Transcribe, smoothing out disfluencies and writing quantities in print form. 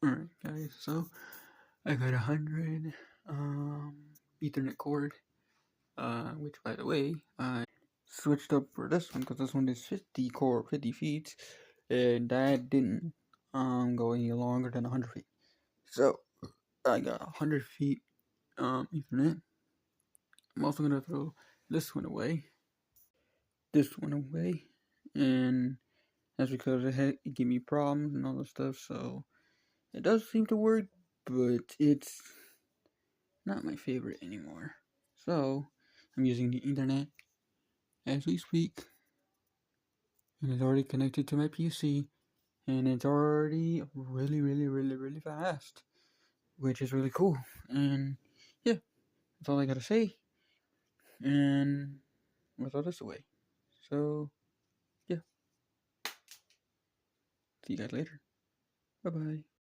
Alright guys, so I got 100 Ethernet cord, which by the way, I switched up for this one because this one is 50 feet, and that didn't go any longer than 100 feet. So I got 100 feet Ethernet. I'm also gonna throw this one away, and that's because it gave me problems and all that stuff. So it does seem to work, but it's not my favorite anymore. So I'm using the internet as we speak, and it's already connected to my PC, and it's already really fast, which is really cool. And yeah, that's all I gotta say. And we'll throw this away. So yeah, see you guys later. Bye bye.